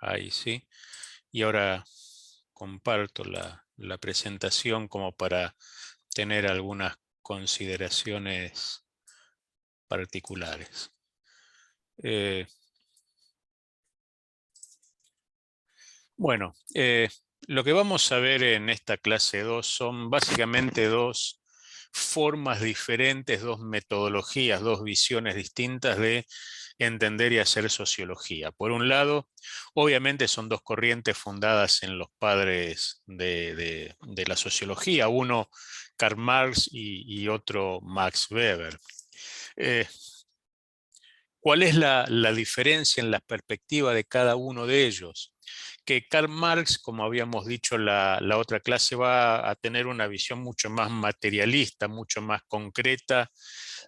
Ahí sí. Y ahora comparto la presentación como para tener algunas consideraciones particulares. Eh, bueno, lo que vamos a ver en esta clase 2 son básicamente dos formas diferentes, dos metodologías, dos visiones distintas de entender y hacer sociología. Por un lado, obviamente son dos corrientes fundadas en los padres de la sociología, uno Karl Marx y otro Max Weber. Eh, ¿Cuál es la diferencia en la perspectiva de cada uno de ellos? Que Karl Marx, como habíamos dicho la otra clase, va a tener una visión mucho más materialista, mucho más concreta,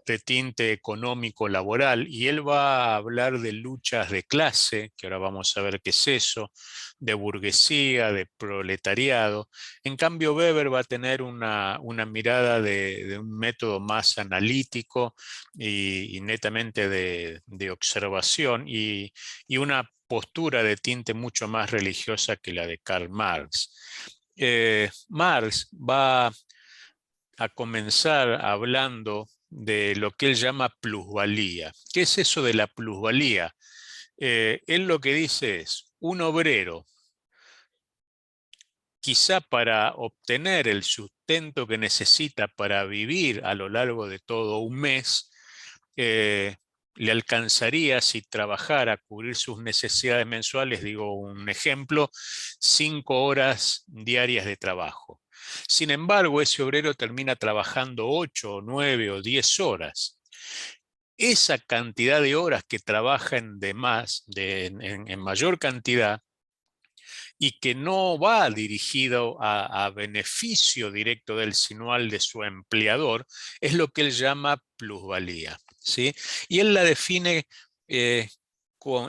de tinte económico laboral, y él va a hablar de luchas de clase, que ahora vamos a ver qué es eso, de burguesía, de proletariado. En cambio, Weber va a tener una mirada de un método más analítico y netamente de observación y una postura de tinte mucho más religiosa que la de Karl Marx. Marx va a comenzar hablando de lo que él llama plusvalía. ¿Qué es eso de la plusvalía? Él lo que dice es, un obrero, quizá para obtener el sustento que necesita para vivir a lo largo de todo un mes, eh, le alcanzaría si trabajara a cubrir sus necesidades mensuales, digo un ejemplo, 5 horas diarias de trabajo. Sin embargo, ese obrero termina trabajando 8, 9 o 10 horas. Esa cantidad de horas que trabaja en, de más, en mayor cantidad, y que no va dirigido a beneficio directo del sino al de su empleador, es lo que él llama plusvalía, ¿sí? Y él la define eh,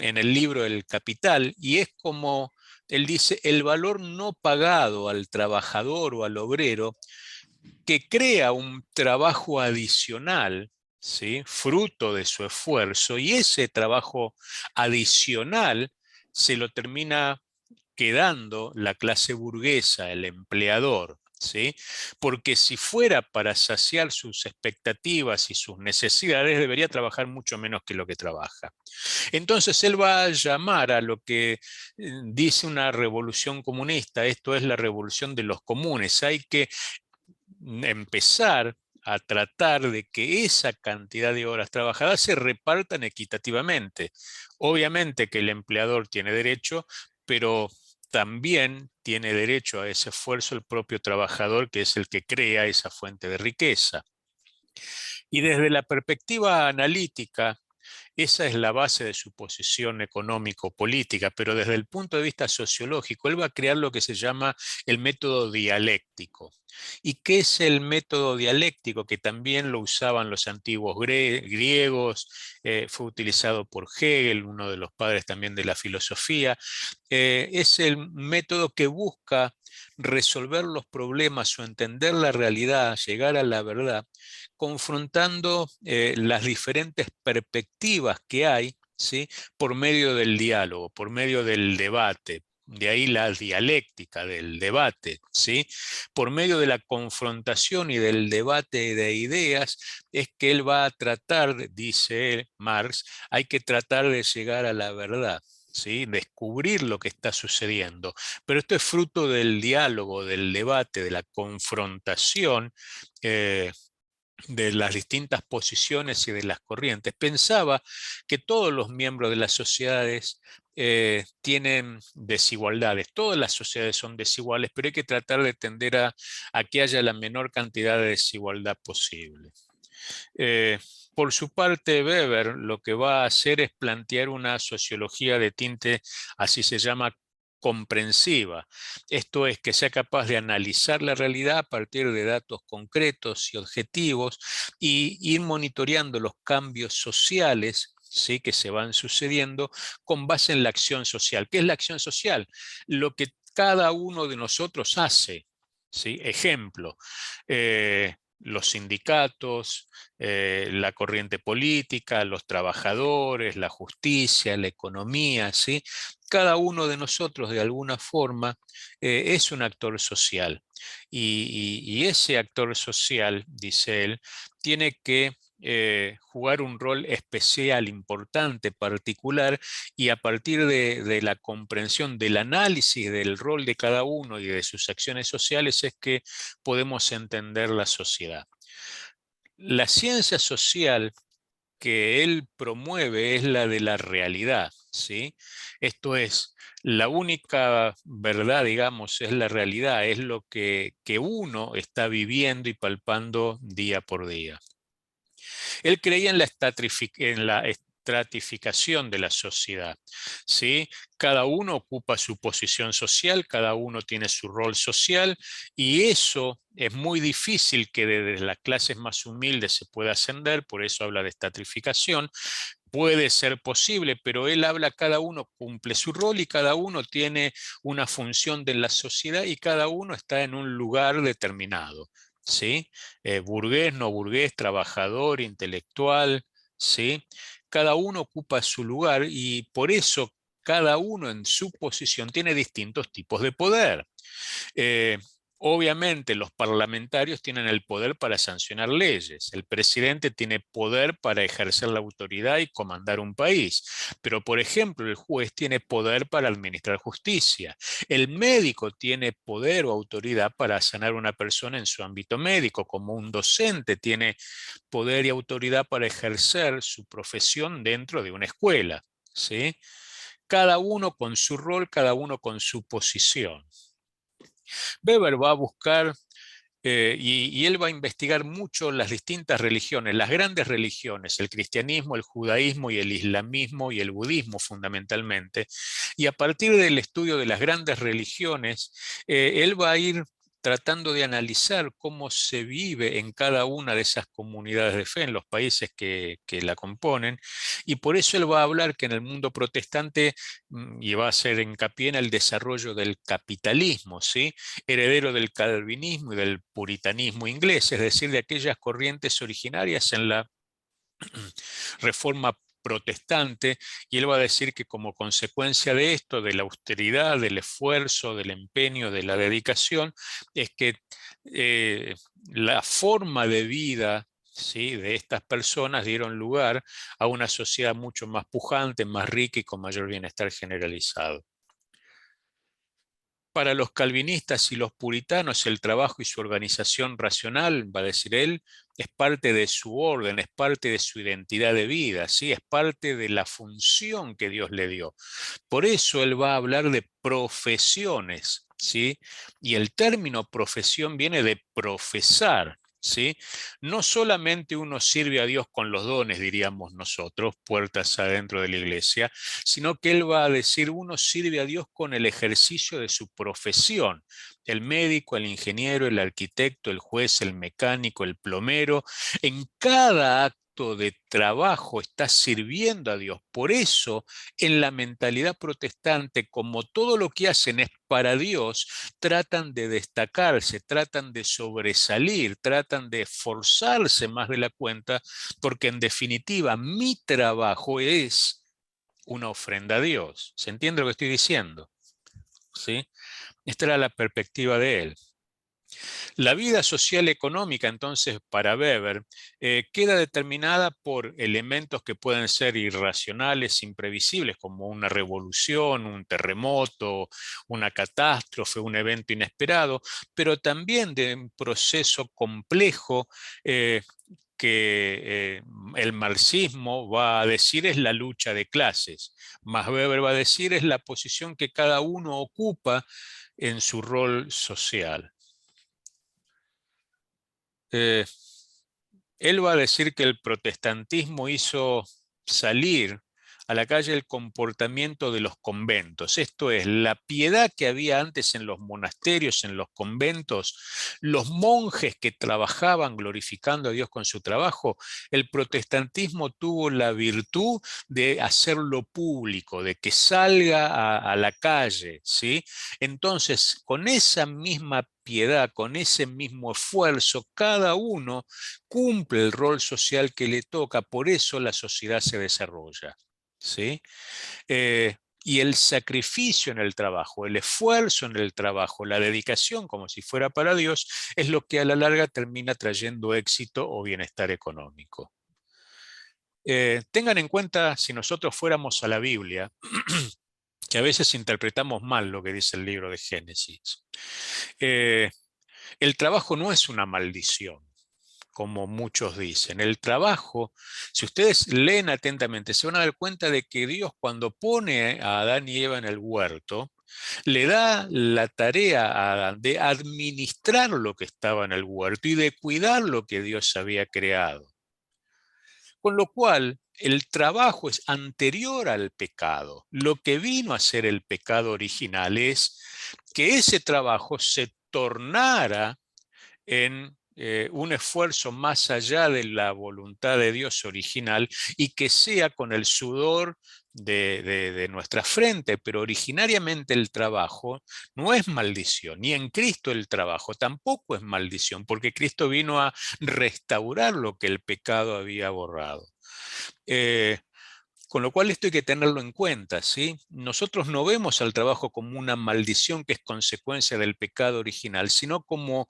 en el libro El Capital, y es como él dice, el valor no pagado al trabajador o al obrero que crea un trabajo adicional, ¿sí? Fruto de su esfuerzo, y ese trabajo adicional se lo termina quedando la clase burguesa, el empleador, ¿sí? Porque si fuera para saciar sus expectativas y sus necesidades, debería trabajar mucho menos que lo que trabaja. Entonces él va a llamar a lo que dice una revolución comunista, esto es la revolución de los comunes. Hay que empezar a tratar de que esa cantidad de horas trabajadas se repartan equitativamente. Obviamente que el empleador tiene derecho, pero también tiene derecho a ese esfuerzo el propio trabajador, que es el que crea esa fuente de riqueza. Y desde la perspectiva analítica, esa es la base de su posición económico-política, pero desde el punto de vista sociológico, él va a crear lo que se llama el método dialéctico. ¿Y qué es el método dialéctico? Que también lo usaban los antiguos griegos, fue utilizado por Hegel, uno de los padres también de la filosofía. Es el método que busca resolver los problemas o entender la realidad, llegar a la verdad, confrontando las diferentes perspectivas que hay, ¿sí? Por medio del diálogo, por medio del debate. De ahí la dialéctica del debate, ¿sí? Por medio de la confrontación y del debate de ideas es que él va a tratar, dice Marx, hay que tratar de llegar a la verdad, ¿sí? Descubrir lo que está sucediendo. Pero esto es fruto del diálogo, del debate, de la confrontación, eh, de las distintas posiciones y de las corrientes. Pensaba que todos los miembros de las sociedades tienen desigualdades, todas las sociedades son desiguales, pero hay que tratar de tender a que haya la menor cantidad de desigualdad posible. Eh, por su parte, Weber lo que va a hacer es plantear una sociología de tinte, así se llama, comprensiva. Esto es que sea capaz de analizar la realidad a partir de datos concretos y objetivos y ir monitoreando los cambios sociales, ¿sí? Que se van sucediendo con base en la acción social. ¿Qué es la acción social? Lo que cada uno de nosotros hace. ¿Sí? Ejemplo, los sindicatos, la corriente política, los trabajadores, la justicia, la economía, ¿sí? Cada uno de nosotros de alguna forma es un actor social y ese actor social, dice él, tiene que jugar un rol especial, importante, particular, y a partir de la comprensión del análisis del rol de cada uno y de sus acciones sociales es que podemos entender la sociedad. La ciencia social que él promueve es la de la realidad, ¿sí? Esto es, la única verdad, digamos, es la realidad, es lo que uno está viviendo y palpando día por día. Él creía en en la estratificación de la sociedad, ¿sí? Cada uno ocupa su posición social, cada uno tiene su rol social y eso es muy difícil que desde las clases más humildes se pueda ascender, por eso habla de estratificación. Puede ser posible, pero él habla, cada uno cumple su rol y cada uno tiene una función de la sociedad y cada uno está en un lugar determinado, ¿sí? Burgués, no burgués, trabajador, intelectual, ¿sí? Cada uno ocupa su lugar y por eso cada uno en su posición tiene distintos tipos de poder. Eh, Obviamente los parlamentarios tienen el poder para sancionar leyes, el presidente tiene poder para ejercer la autoridad y comandar un país, pero por ejemplo el juez tiene poder para administrar justicia, el médico tiene poder o autoridad para sanar a una persona en su ámbito médico, como un docente tiene poder y autoridad para ejercer su profesión dentro de una escuela, ¿sí? Cada uno con su rol, cada uno con su posición. Weber va a buscar y él va a investigar mucho las distintas religiones, las grandes religiones, el cristianismo, el judaísmo y el islamismo y el budismo fundamentalmente. Y a partir del estudio de las grandes religiones, él va a ir tratando de analizar cómo se vive en cada una de esas comunidades de fe, en los países que la componen, y por eso él va a hablar que en el mundo protestante, y va a hacer hincapié en el desarrollo del capitalismo, ¿sí? Heredero del calvinismo y del puritanismo inglés, es decir, de aquellas corrientes originarias en la reforma protestante, y él va a decir que como consecuencia de esto, de la austeridad, del esfuerzo, del empeño, de la dedicación, es que la forma de vida, ¿sí?, de estas personas dieron lugar a una sociedad mucho más pujante, más rica y con mayor bienestar generalizado. Para los calvinistas y los puritanos, el trabajo y su organización racional, va a decir él, es parte de su orden, es parte de su identidad de vida, ¿sí? Es parte de la función que Dios le dio. Por eso él va a hablar de profesiones, ¿sí? Y el término profesión viene de profesar, ¿sí? No solamente uno sirve a Dios con los dones, diríamos nosotros, puertas adentro de la iglesia, sino que él va a decir uno sirve a Dios con el ejercicio de su profesión. El médico, el ingeniero, el arquitecto, el juez, el mecánico, el plomero, en cada acto de trabajo está sirviendo a Dios. Por eso, en la mentalidad protestante, como todo lo que hacen es para Dios, tratan de destacarse, tratan de sobresalir, tratan de esforzarse más de la cuenta, porque en definitiva mi trabajo es una ofrenda a Dios. ¿Se entiende lo que estoy diciendo? ¿Sí? Esta era la perspectiva de él. La vida social económica, entonces, para Weber, queda determinada por elementos que pueden ser irracionales, imprevisibles, como una revolución, un terremoto, una catástrofe, un evento inesperado, pero también de un proceso complejo que el marxismo va a decir es la lucha de clases, más Weber va a decir es la posición que cada uno ocupa en su rol social. Eh, Él va a decir que el protestantismo hizo salir a la calle el comportamiento de los conventos. Esto es, la piedad que había antes en los monasterios, en los conventos, los monjes que trabajaban glorificando a Dios con su trabajo, el protestantismo tuvo la virtud de hacerlo público, de que salga a la calle, ¿sí? Entonces, con esa misma piedad, con ese mismo esfuerzo, cada uno cumple el rol social que le toca, por eso la sociedad se desarrolla, ¿sí? Y el sacrificio en el trabajo, el esfuerzo en el trabajo, la dedicación como si fuera para Dios, es lo que a la larga termina trayendo éxito o bienestar económico. Tengan en cuenta, si nosotros fuéramos a la Biblia, que a veces interpretamos mal lo que dice el libro de Génesis. Eh, el trabajo no es una maldición, como muchos dicen. El trabajo, si ustedes leen atentamente, se van a dar cuenta de que Dios, cuando pone a Adán y Eva en el huerto, le da la tarea a Adán de administrar lo que estaba en el huerto y de cuidar lo que Dios había creado. Con lo cual, el trabajo es anterior al pecado. Lo que vino a ser el pecado original es que ese trabajo se tornara en un esfuerzo más allá de la voluntad de Dios original y que sea con el sudor de nuestra frente, pero originariamente el trabajo no es maldición, ni en Cristo el trabajo tampoco es maldición, porque Cristo vino a restaurar lo que el pecado había borrado. Eh, con lo cual esto hay que tenerlo en cuenta, ¿sí? Nosotros no vemos al trabajo como una maldición que es consecuencia del pecado original, sino como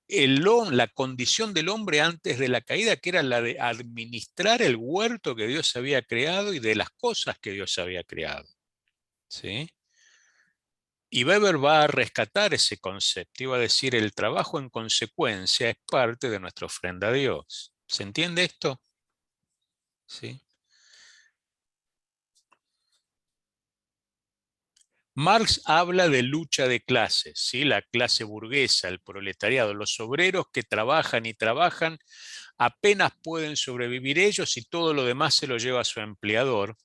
la condición del hombre antes de la caída, que era la de administrar el huerto que Dios había creado y de las cosas que Dios había creado, ¿sí? Y Weber va a rescatar ese concepto y va a decir, el trabajo en consecuencia es parte de nuestra ofrenda a Dios. ¿Se entiende esto? ¿Sí? Marx habla de lucha de clases, ¿sí? La clase burguesa, el proletariado, los obreros que trabajan y trabajan, apenas pueden sobrevivir ellos y todo lo demás se lo lleva a su empleador.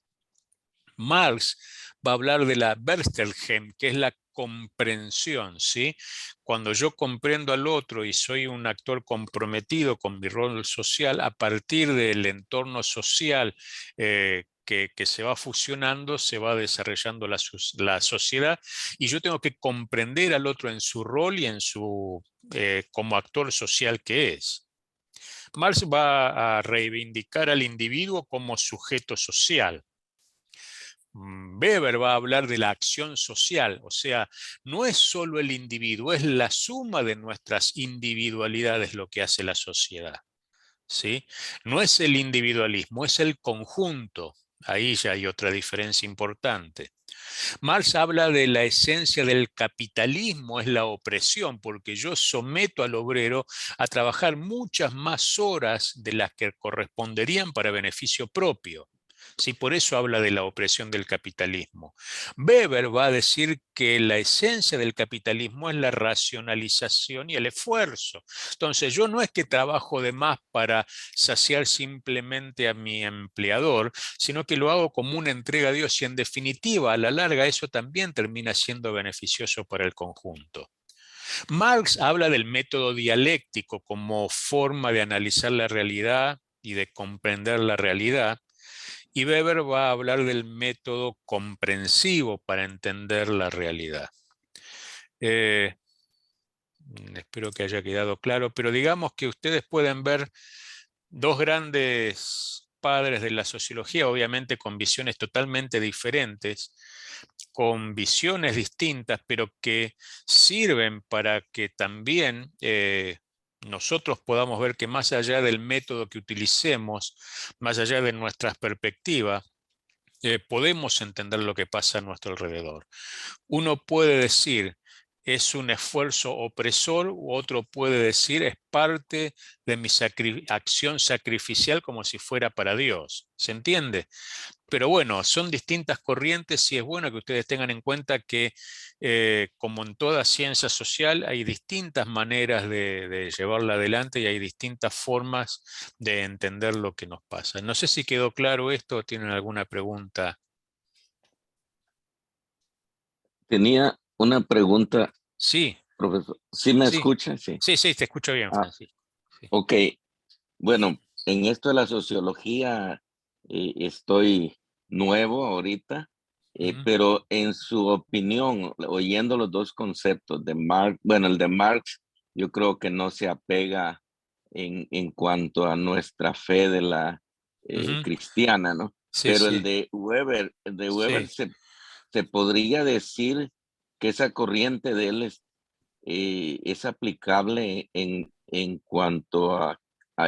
Marx va a hablar de la Verstehen, que es la comprensión, ¿sí? Cuando yo comprendo al otro y soy un actor comprometido con mi rol social, a partir del entorno social que se va fusionando, se va desarrollando la sociedad y yo tengo que comprender al otro en su rol y en su como actor social que es. Marx va a reivindicar al individuo como sujeto social. Weber va a hablar de la acción social, o sea, no es solo el individuo, es la suma de nuestras individualidades lo que hace la sociedad, ¿sí? No es el individualismo, es el conjunto. Ahí ya hay otra diferencia importante. Marx habla de la esencia del capitalismo, es la opresión, porque yo someto al obrero a trabajar muchas más horas de las que corresponderían para beneficio propio. Sí, por eso habla de la opresión del capitalismo. Weber va a decir que la esencia del capitalismo es la racionalización y el esfuerzo. Entonces, yo no es que trabajo de más para saciar simplemente a mi empleador, sino que lo hago como una entrega a Dios y en definitiva, a la larga, eso también termina siendo beneficioso para el conjunto. Marx habla del método dialéctico como forma de analizar la realidad y de comprender la realidad. Y Weber va a hablar del método comprensivo para entender la realidad. Eh, espero que haya quedado claro, pero digamos que ustedes pueden ver dos grandes padres de la sociología, obviamente con visiones totalmente diferentes, con visiones distintas, pero que sirven para que también nosotros podamos ver que más allá del método que utilicemos, más allá de nuestras perspectivas, podemos entender lo que pasa a nuestro alrededor. Uno puede decir es un esfuerzo opresor, u otro puede decir es parte de mi acción sacrificial como si fuera para Dios. ¿Se entiende? Pero bueno, son distintas corrientes y es bueno que ustedes tengan en cuenta que, como en toda ciencia social, hay distintas maneras de llevarla adelante y hay distintas formas de entender lo que nos pasa. No sé si quedó claro esto o tienen alguna pregunta. Tenía una pregunta, Sí, profesor. ¿Sí me sí, escucha? Sí. sí, sí, te escucho bien, Ah, Francisco. Sí. ok. Bueno, en esto de la sociología estoy nuevo ahorita. Ujú, Pero en su opinión, oyendo los dos conceptos de Marx, bueno, el de Marx, yo creo que no se apega en cuanto a nuestra fe de la ujú. cristiana, ¿no? Sí, Pero sí, el de Weber sí. se podría decir que esa corriente de él es aplicable en cuanto a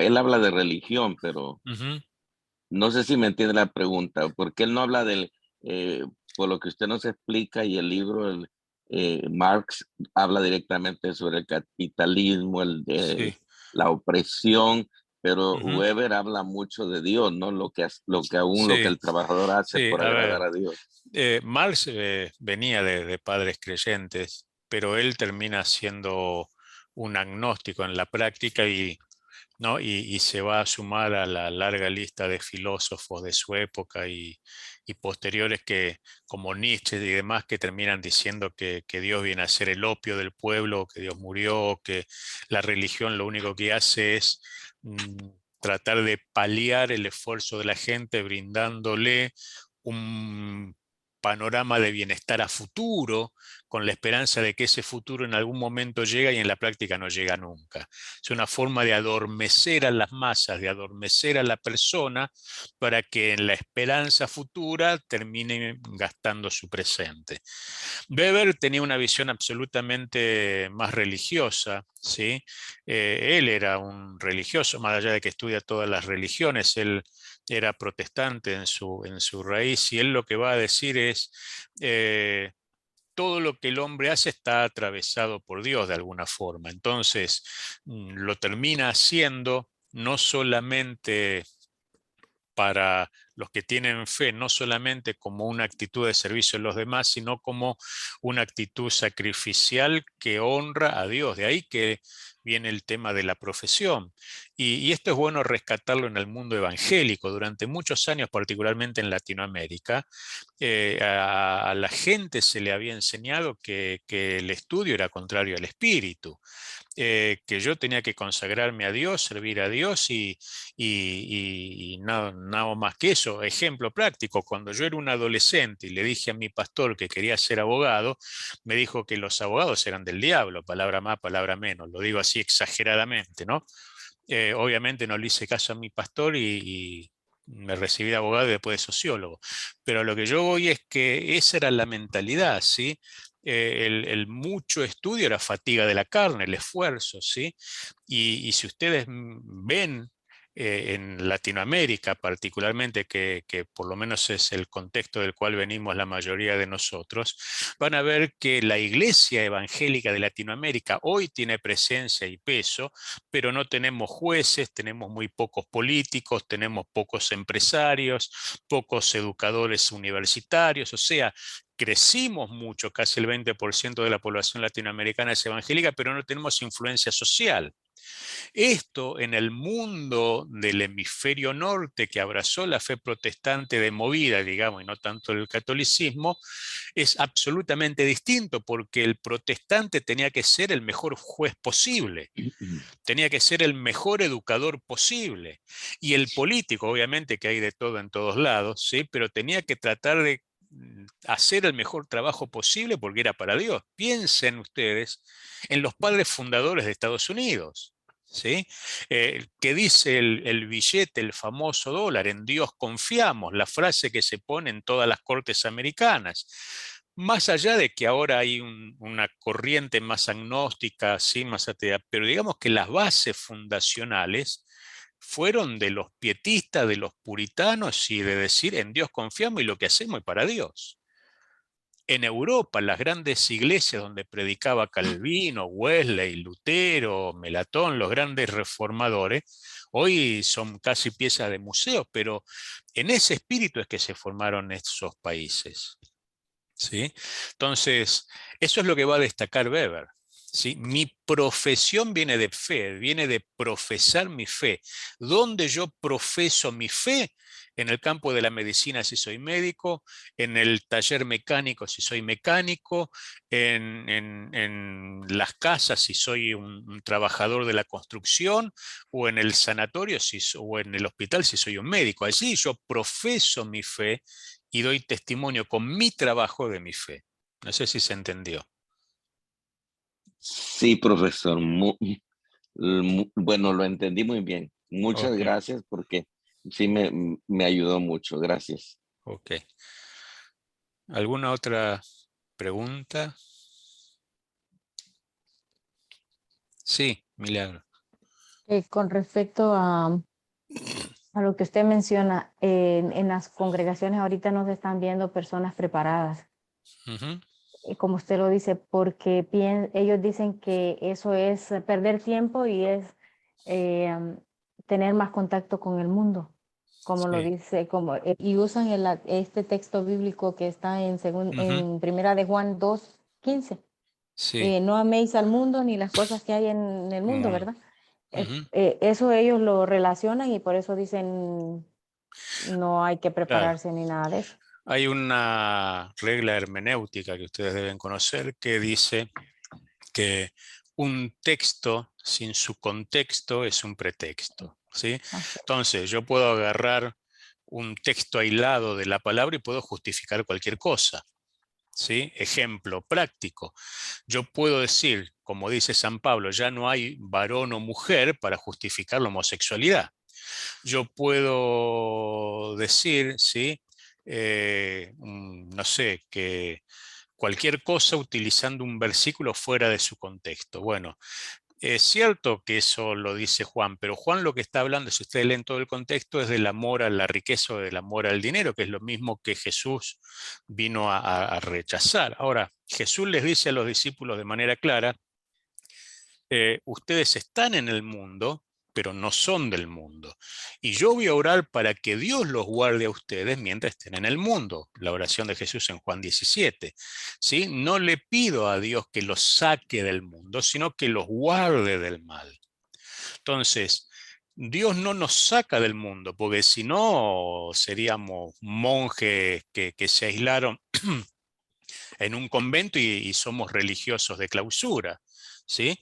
él habla de religión, pero Ujú. no sé si me entiende la pregunta, porque él no habla eh, por lo que usted nos explica y el libro, Marx habla directamente sobre el capitalismo, Sí. la opresión, pero Ujú. Weber habla mucho de Dios, ¿no? Lo que Sí, el trabajador hace sí. por A agradar ver, a Dios. Marx venía de padres creyentes, pero él termina siendo un agnóstico en la práctica y, ¿no? Y se va a sumar a la larga lista de filósofos de su época y posteriores que, como Nietzsche y demás, que terminan diciendo que Dios viene a ser el opio del pueblo, que Dios murió, que la religión lo único que hace es tratar de paliar el esfuerzo de la gente brindándole un panorama de bienestar a futuro, con la esperanza de que ese futuro en algún momento llega y en la práctica no llega nunca. Es una forma de adormecer a las masas, de adormecer a la persona para que en la esperanza futura termine gastando su presente. Weber tenía una visión absolutamente más religiosa, ¿sí? Él era un religioso, más allá de que estudia todas las religiones, él era protestante en su raíz y él lo que va a decir es, todo lo que el hombre hace está atravesado por Dios de alguna forma. Entonces, lo termina haciendo no solamente para los que tienen fe, no solamente como una actitud de servicio a los demás, sino como una actitud sacrificial que honra a Dios. De ahí que viene el tema de la profesión. Y esto es bueno rescatarlo en el mundo evangélico. Durante muchos años, particularmente en Latinoamérica, a la gente se le había enseñado que el estudio era contrario al espíritu, que yo tenía que consagrarme a Dios, servir a Dios y nada, nada más que eso. Ejemplo práctico, cuando yo era un adolescente y le dije a mi pastor que quería ser abogado, me dijo que los abogados eran del diablo, palabra más, palabra menos, lo digo así exageradamente, ¿no? Obviamente no le hice caso a mi pastor y me recibí de abogado y después de sociólogo. Pero lo que yo voy es que esa era la mentalidad, ¿sí? El mucho estudio era fatiga de la carne, el esfuerzo, ¿sí? Y si ustedes ven en Latinoamérica particularmente, que por lo menos es el contexto del cual venimos la mayoría de nosotros, van a ver que la iglesia evangélica de Latinoamérica hoy tiene presencia y peso, pero no tenemos jueces, tenemos muy pocos políticos, tenemos pocos empresarios, pocos educadores universitarios, o sea, crecimos mucho, casi el 20% de la población latinoamericana es evangélica, pero no tenemos influencia social. Esto en el mundo del hemisferio norte que abrazó la fe protestante de movida, digamos, y no tanto el catolicismo, es absolutamente distinto porque el protestante tenía que ser el mejor juez posible, tenía que ser el mejor educador posible. Y el político, obviamente que hay de todo en todos lados, ¿sí? Pero tenía que tratar de hacer el mejor trabajo posible porque era para Dios. Piensen ustedes en los padres fundadores de Estados Unidos. ¿Sí? ¿Qué dice el billete, el famoso dólar? En Dios confiamos, la frase que se pone en todas las cortes americanas. Más allá de que ahora hay una corriente más agnóstica, sí, más atea, pero digamos que las bases fundacionales fueron de los pietistas, de los puritanos y de decir en Dios confiamos y lo que hacemos es para Dios. En Europa, las grandes iglesias donde predicaba Calvino, Wesley, Lutero, Melatón, los grandes reformadores, hoy son casi piezas de museo, pero en ese espíritu es que se formaron esos países. ¿Sí? Entonces, eso es lo que va a destacar Weber. ¿Sí? Mi profesión viene de fe, viene de profesar mi fe. ¿Dónde yo profeso mi fe? En el campo de la medicina si soy médico, en el taller mecánico si soy mecánico, en las casas si soy un trabajador de la construcción, o en el sanatorio o en el hospital si soy un médico. Allí yo profeso mi fe y doy testimonio con mi trabajo de mi fe. No sé si se entendió. Sí, profesor. Bueno, lo entendí muy bien. Muchas Ok, gracias porque sí me ayudó mucho. Gracias. ok. ¿Alguna otra pregunta? Sí, Milagro. Con respecto a lo que usted menciona, en las congregaciones ahorita no se están viendo personas preparadas, Ujú. como usted lo dice, porque ellos dicen que eso es perder tiempo y es tener más contacto con el mundo, como lo Sí. dice, y usan este texto bíblico que está Ujú. en Primera de Juan 2:15. Sí. No améis al mundo ni las cosas que hay en el mundo, Muy. ¿verdad? Ujú. Eso ellos lo relacionan y por eso dicen no hay que Claro. prepararse ni nada de eso. Hay una regla hermenéutica que ustedes deben conocer que dice que un texto sin su contexto es un pretexto, ¿sí? Así. Entonces, yo puedo agarrar un texto aislado de la palabra y puedo justificar cualquier cosa, ¿sí? Ejemplo práctico. Yo puedo decir, como dice San Pablo, ya no hay varón o mujer para justificar la homosexualidad. Yo puedo decir, ¿sí? No sé, que cualquier cosa utilizando un versículo fuera de su contexto. Bueno, es cierto que eso lo dice Juan, pero Juan lo que está hablando, si ustedes leen todo el contexto, es del amor a la riqueza o del amor al dinero, que es lo mismo que Jesús vino a rechazar. Ahora, Jesús les dice a los discípulos de manera clara, ustedes están en el mundo, pero no son del mundo. Y yo voy a orar para que Dios los guarde a ustedes mientras estén en el mundo. La oración de Jesús en Juan 17. ¿Sí? No le pido a Dios que los saque del mundo, sino que los guarde del mal. Entonces, Dios no nos saca del mundo, porque si no seríamos monjes que se aislaron en un convento y somos religiosos de clausura. ¿Sí?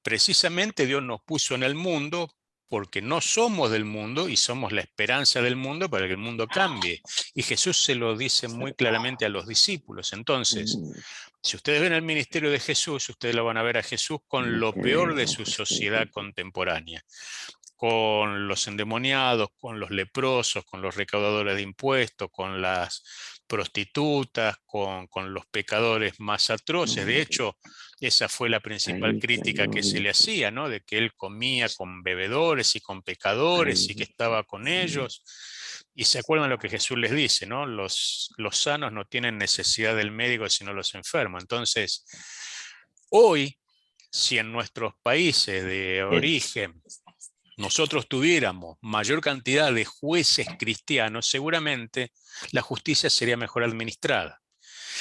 Precisamente Dios nos puso en el mundo porque no somos del mundo y somos la esperanza del mundo para que el mundo cambie. Y Jesús se lo dice muy claramente a los discípulos. Entonces, Mm, si ustedes ven el ministerio de Jesús, ustedes lo van a ver a Jesús con lo peor de su sociedad contemporánea, con los endemoniados, con los leprosos, con los recaudadores de impuestos, con las prostitutas, con los pecadores más atroces. De hecho, esa fue la principal Ay, crítica que se Señor. le hacía, ¿no? De que él comía con bebedores y con pecadores y que Ay, estaba con sí. ellos. Y se acuerdan lo que Jesús les dice, ¿no? Los sanos no tienen necesidad del médico sino los enfermos. Entonces, hoy, si en nuestros países de origen nosotros tuviéramos mayor cantidad de jueces cristianos, seguramente la justicia sería mejor administrada.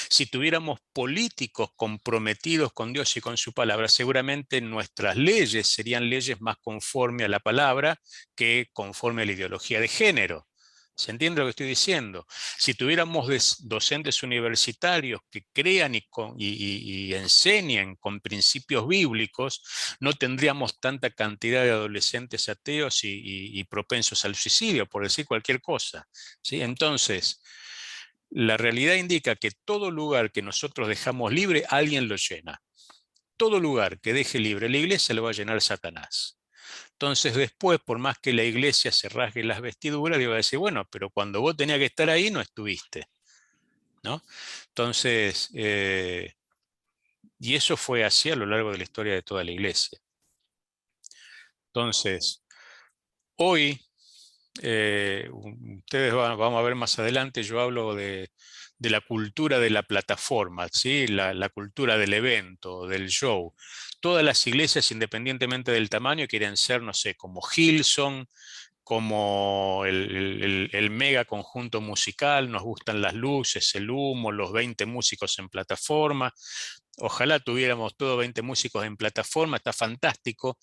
Si tuviéramos políticos comprometidos con Dios y con su palabra, seguramente nuestras leyes serían leyes más conforme a la palabra que conforme a la ideología de género. ¿Se entiende lo que estoy diciendo? Si tuviéramos docentes universitarios que crean y enseñen con principios bíblicos, no tendríamos tanta cantidad de adolescentes ateos y propensos al suicidio, por decir cualquier cosa. ¿Sí? Entonces, la realidad indica que todo lugar que nosotros dejamos libre, alguien lo llena. Todo lugar que deje libre la iglesia lo va a llenar Satanás. Entonces después, por más que la iglesia se rasgue las vestiduras, le va a decir, bueno, pero cuando vos tenías que estar ahí no estuviste, ¿no? Entonces, y eso fue así a lo largo de la historia de toda la iglesia. Entonces, hoy, ustedes vamos a ver más adelante, yo hablo de la cultura de la plataforma, ¿sí? La cultura del evento, del show. Todas las iglesias, independientemente del tamaño, quieren ser, no sé, como Hillsong, como el mega conjunto musical, nos gustan las luces, el humo, los 20 músicos en plataforma. Ojalá tuviéramos todos 20 músicos en plataforma, está fantástico,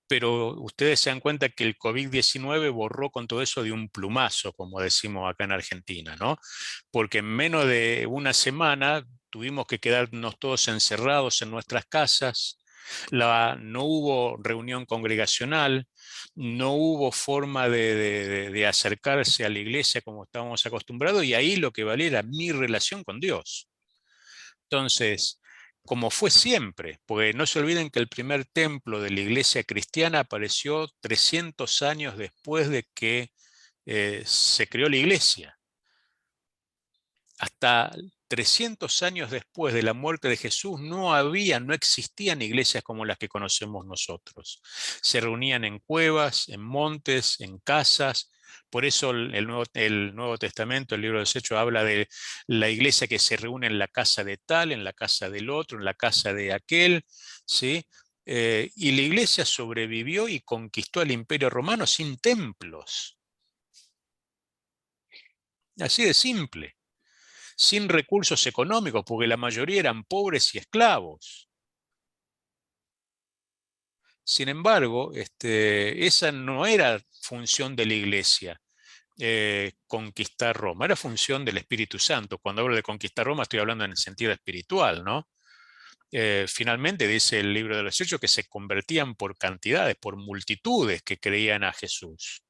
pero ustedes se dan cuenta que el COVID-19 borró con todo eso de un plumazo, como decimos acá en Argentina, ¿no? Porque en menos de una semana tuvimos que quedarnos todos encerrados en nuestras casas, No hubo reunión congregacional, no hubo forma de acercarse a la iglesia como estábamos acostumbrados, y ahí lo que valía era mi relación con Dios. Entonces, como fue siempre, porque no se olviden que el primer templo de la iglesia cristiana apareció 300 años después de que se creó la iglesia. Hasta 300 años después de la muerte de Jesús no existían iglesias como las que conocemos nosotros. Se reunían en cuevas, en montes, en casas. Por eso el Nuevo Testamento, el libro de los Hechos, habla de la iglesia que se reúne en la casa de tal, en la casa del otro, en la casa de aquel, ¿sí? Y la iglesia sobrevivió y conquistó el Imperio Romano sin templos. Así de simple. Sin recursos económicos, porque la mayoría eran pobres y esclavos. Sin embargo, esa no era función de la iglesia, conquistar Roma, era función del Espíritu Santo. Cuando hablo de conquistar Roma estoy hablando en el sentido espiritual, ¿no? Finalmente dice el libro de los Hechos que se convertían por cantidades, por multitudes que creían a Jesús.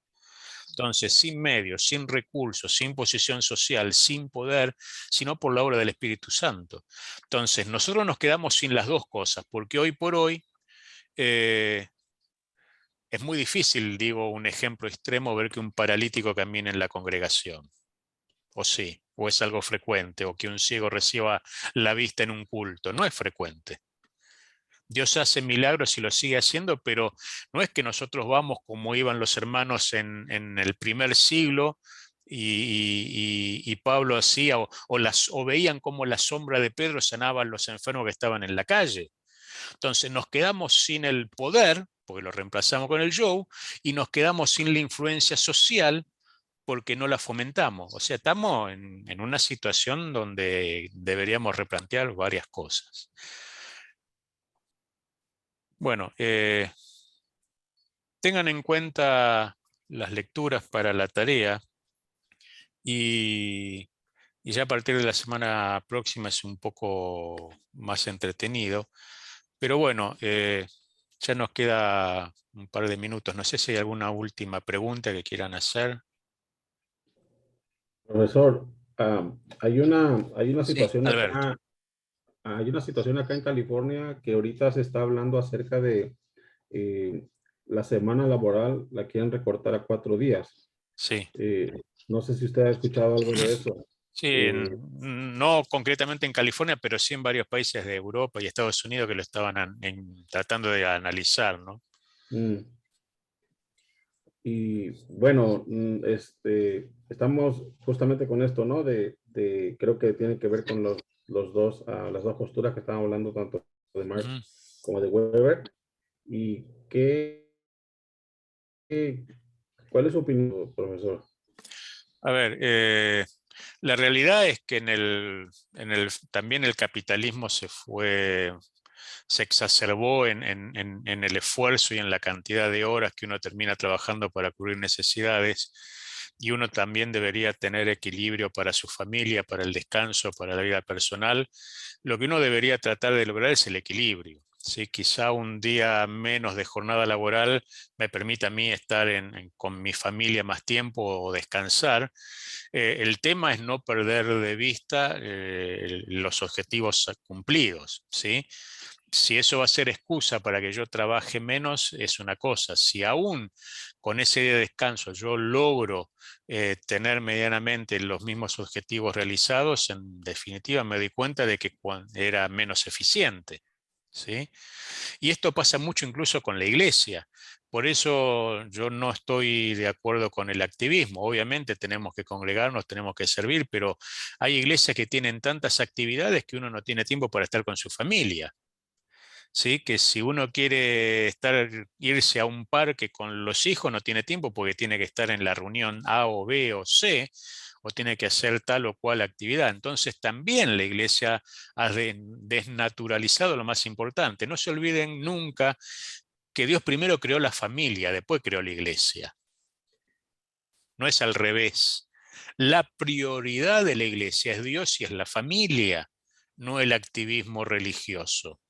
Entonces, sin medios, sin recursos, sin posición social, sin poder, sino por la obra del Espíritu Santo. Entonces, nosotros nos quedamos sin las dos cosas, porque hoy por hoy es muy difícil, digo un ejemplo extremo, ver que un paralítico camine en la congregación. O sí, o es algo frecuente, o que un ciego reciba la vista en un culto. No es frecuente. Dios hace milagros y lo sigue haciendo, pero no es que nosotros vamos como iban los hermanos en el primer siglo y Pablo hacía, o veían como la sombra de Pedro sanaba a los enfermos que estaban en la calle. Entonces nos quedamos sin el poder, porque lo reemplazamos con el show, y nos quedamos sin la influencia social porque no la fomentamos. O sea, estamos en una situación donde deberíamos replantear varias cosas. Bueno, tengan en cuenta las lecturas para la tarea y, y ya a partir de la semana próxima es un poco más entretenido. Pero bueno, ya nos queda un par de minutos. No sé si hay alguna última pregunta que quieran hacer. Profesor, hay una Sí, situación Alberto. acá, en California que ahorita se está hablando acerca de eh, la semana laboral, la quieren recortar a 4 días. Sí. No sé si usted ha escuchado algo de eso. Sí, Eh, no concretamente en California, pero sí en varios países de Europa y Estados Unidos que lo estaban tratando de analizar, ¿no? mm, y bueno, estamos justamente con esto, ¿no? Creo que tiene que ver con las dos posturas que estábamos hablando, tanto de Ujú. Marx como de Weber. ¿Y qué- cuál es su opinión, profesor? A ver, la realidad es que también el capitalismo se exacerbó en el esfuerzo y en la cantidad de horas que uno termina trabajando para cubrir necesidades, y uno también debería tener equilibrio para su familia, para el descanso, para la vida personal. Lo que uno debería tratar de lograr es el equilibrio. ¿Sí? Quizá un día menos de jornada laboral me permita a mí estar con mi familia más tiempo o descansar. El tema es no perder de vista los objetivos cumplidos, ¿sí? Si eso va a ser excusa para que yo trabaje menos, es una cosa. Si aún con ese día de descanso yo logro tener medianamente los mismos objetivos realizados, en definitiva me doy cuenta de que era menos eficiente, ¿sí? Y esto pasa mucho incluso con la iglesia. Por eso yo no estoy de acuerdo con el activismo. Obviamente tenemos que congregarnos, tenemos que servir, pero hay iglesias que tienen tantas actividades que uno no tiene tiempo para estar con su familia. ¿Sí? Que si uno quiere irse a un parque con los hijos, no tiene tiempo porque tiene que estar en la reunión A o B o C, o tiene que hacer tal o cual actividad. Entonces también la iglesia ha desnaturalizado lo más importante. No se olviden nunca que Dios primero creó la familia, después creó la iglesia. No es al revés. La prioridad de la iglesia es Dios y es la familia, no el activismo religioso,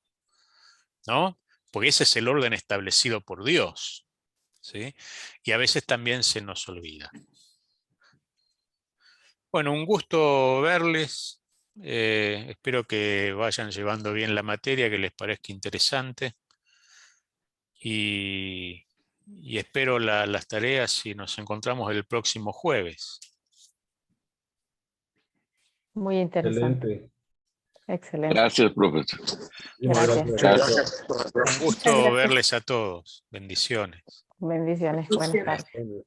¿no? porque ese es el orden establecido por Dios, ¿sí? Y a veces también se nos olvida. Bueno, un gusto verles. Espero que vayan llevando bien la materia, que les parezca interesante. Y espero las tareas y nos encontramos el próximo jueves. Muy interesante. Excelente. Excelente. Gracias, profesor. Gracias. Gracias. Un gusto gracias. verles a todos. Bendiciones. Bendiciones. Buenas tardes.